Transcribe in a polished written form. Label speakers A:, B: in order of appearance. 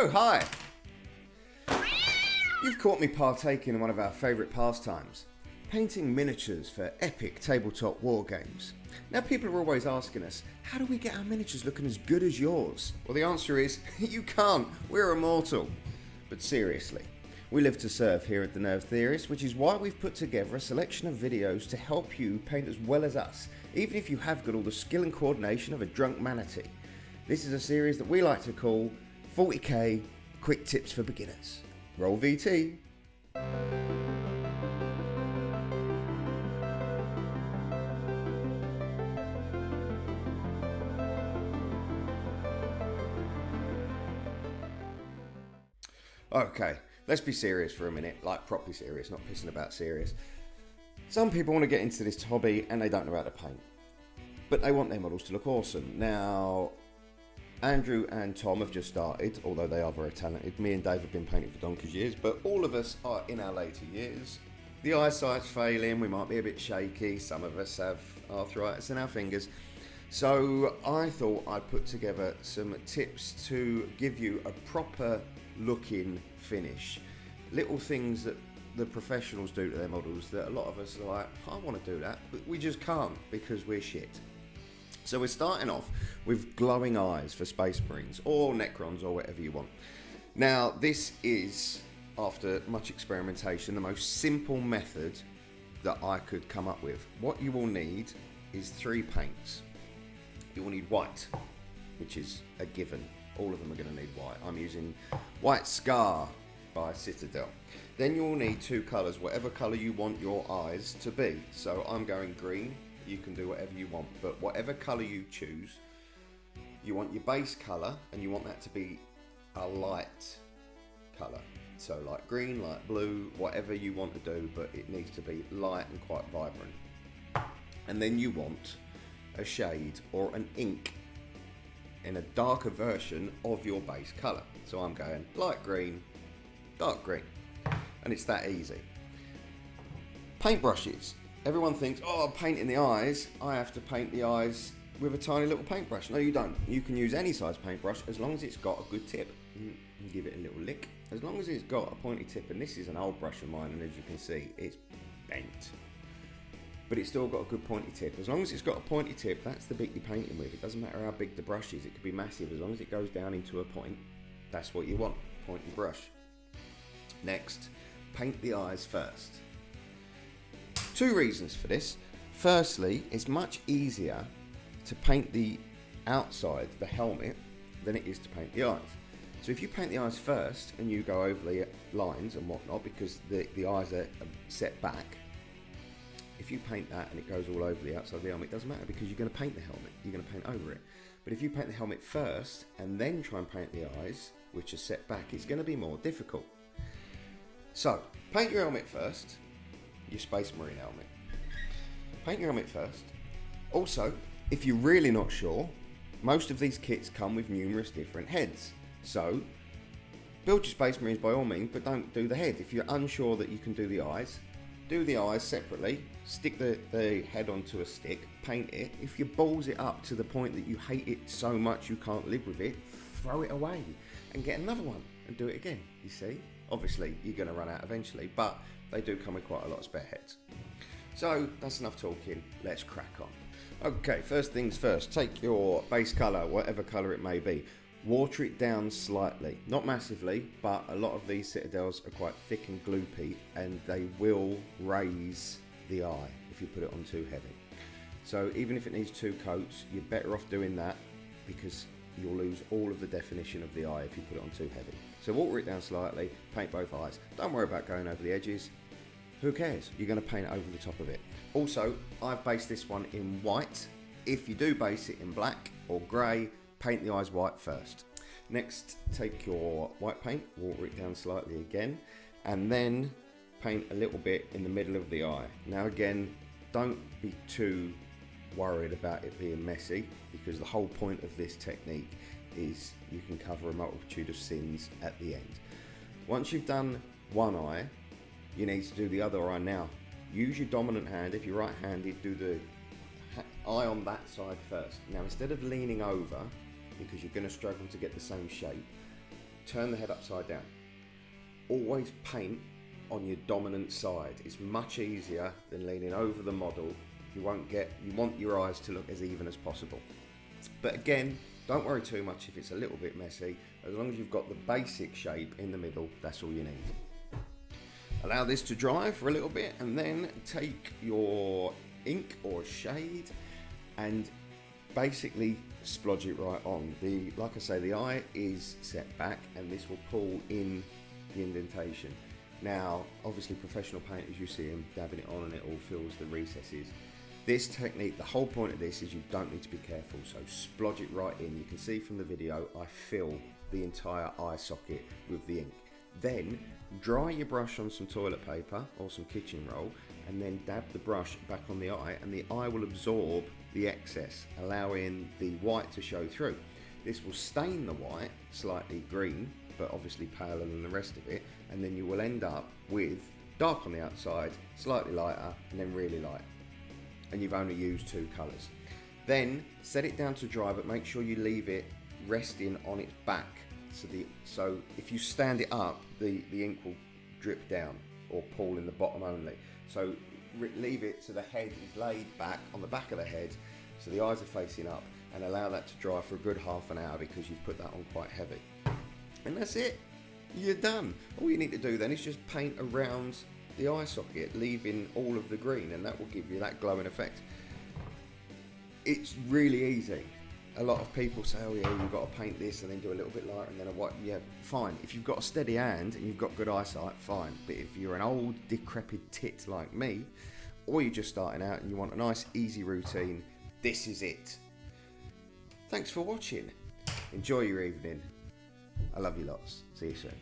A: So, hi! You've caught me partaking in one of our favourite pastimes, painting miniatures for epic tabletop war games. Now people are always asking us, how do we get our miniatures looking as good as yours? Well, the answer is, you can't, we're immortal. But seriously, we live to serve here at The Nerve Theorist, which is why we've put together a selection of videos to help you paint as well as us, even if you have got all the skill and coordination of a drunk manatee. This is a series that we like to call 40k Quick Tips for Beginners. Roll VT. Okay, let's be serious for a minute, like properly serious, not pissing about serious. Some people want to get into this hobby and they don't know how to paint, but they want their models to look awesome. Now, Andrew and Tom have just started, although they are very talented. Me and Dave have been painting for donkey's years, but all of us are in our later years. The eyesight's failing, we might be a bit shaky, some of us have arthritis in our fingers. So I thought I'd put together some tips to give you a proper looking finish. Little things that the professionals do to their models that a lot of us are like, I want to do that, but we just can't because we're shit. So we're starting off with glowing eyes for Space Marines or Necrons or whatever you want. Now this is, after much experimentation, the most simple method that I could come up with. What you will need is 3 paints. You will need white, which is a given. All of them are going to need white. I'm using White Scar by Citadel. Then you'll need 2 colours, whatever colour you want your eyes to be. So I'm going green. You can do whatever you want, but whatever colour you choose, you want your base colour, and you want that to be a light colour. So light green, light blue, whatever you want to do, but it needs to be light and quite vibrant. And then you want a shade or an ink in a darker version of your base colour. So I'm going light green, dark green, and it's that easy. Paintbrushes. Everyone thinks, oh, I'm painting the eyes, I have to paint the eyes with a tiny little paintbrush. No, you don't. You can use any size paintbrush as long as it's got a good tip. And give it a little lick. As long as it's got a pointy tip, and this is an old brush of mine, and as you can see, it's bent. But it's still got a good pointy tip. As long as it's got a pointy tip, that's the bit you're painting with. It doesn't matter how big the brush is. It could be massive. As long as it goes down into a point, that's what you want, pointy brush. Next, paint the eyes first. 2 reasons for this. Firstly, it's much easier to paint the outside, the helmet, than it is to paint the eyes. So if you paint the eyes first and you go over the lines and whatnot, because the eyes are set back, if you paint that and it goes all over the outside of the helmet, it doesn't matter because you're going to paint the helmet, you're going to paint over it. But if you paint the helmet first and then try and paint the eyes, which are set back, it's going to be more difficult. So, paint your helmet first, your Space Marine helmet. Paint your helmet first. Also, if you're really not sure, most of these kits come with numerous different heads. So, build your Space Marines by all means, but don't do the head. If you're unsure that you can do the eyes, do the eyes separately, stick the head onto a stick, paint it. If you balls it up to the point that you hate it so much you can't live with it, throw it away and get another one and do it again, you see? Obviously, you're going to run out eventually, but they do come with quite a lot of spare heads. So, that's enough talking, let's crack on. Okay, first things first, take your base colour, whatever colour it may be, water it down slightly, not massively, but a lot of these Citadels are quite thick and gloopy and they will raise the eye if you put it on too heavy. So even if it needs 2 coats, you're better off doing that because you'll lose all of the definition of the eye if you put it on too heavy. So water it down slightly, paint both eyes. Don't worry about going over the edges. Who cares? You're going to paint over the top of it. Also, I've based this one in white. If you do base it in black or grey, paint the eyes white first. Next, take your white paint, water it down slightly again, and then paint a little bit in the middle of the eye. Now again, don't be too worried about it being messy because the whole point of this technique is you can cover a multitude of sins at the end. Once you've done one eye, you need to do the other eye now. Use your dominant hand. If you're right-handed, do the eye on that side first. Now instead of leaning over, because you're going to struggle to get the same shape, turn the head upside down. Always paint on your dominant side. It's much easier than leaning over the model. You want your eyes to look as even as possible. But again, don't worry too much if it's a little bit messy. As long as you've got the basic shape in the middle, that's all you need. Allow this to dry for a little bit, and then take your ink or shade and basically splodge it right on. Like I say, the eye is set back and this will pull in the indentation. Now, obviously professional painters, you see them dabbing it on and it all fills the recesses. This technique, the whole point of this is you don't need to be careful, so splodge it right in. You can see from the video, I fill the entire eye socket with the ink. Then dry your brush on some toilet paper or some kitchen roll, and then dab the brush back on the eye, and the eye will absorb the excess, allowing the white to show through. This will stain the white slightly green, but obviously paler than the rest of it, and then you will end up with dark on the outside, slightly lighter, and then really light. And you've only used 2 colours. Then set it down to dry, but make sure you leave it resting on its back. So if you stand it up, the ink will drip down or pool in the bottom only. So leave it so the head is laid back on the back of the head, so the eyes are facing up, and allow that to dry for a good half an hour because you've put that on quite heavy. And that's it, you're done. All you need to do then is just paint around the eye socket, leaving all of the green, and that will give you that glowing effect. It's really easy. A lot of people say, oh yeah, you've got to paint this and then do a little bit lighter and then a white. Yeah, fine. If you've got a steady hand and you've got good eyesight, fine. But if you're an old decrepit tit like me, or you're just starting out and you want a nice easy routine, this is it. Thanks for watching. Enjoy your evening. I love you lots. See you soon.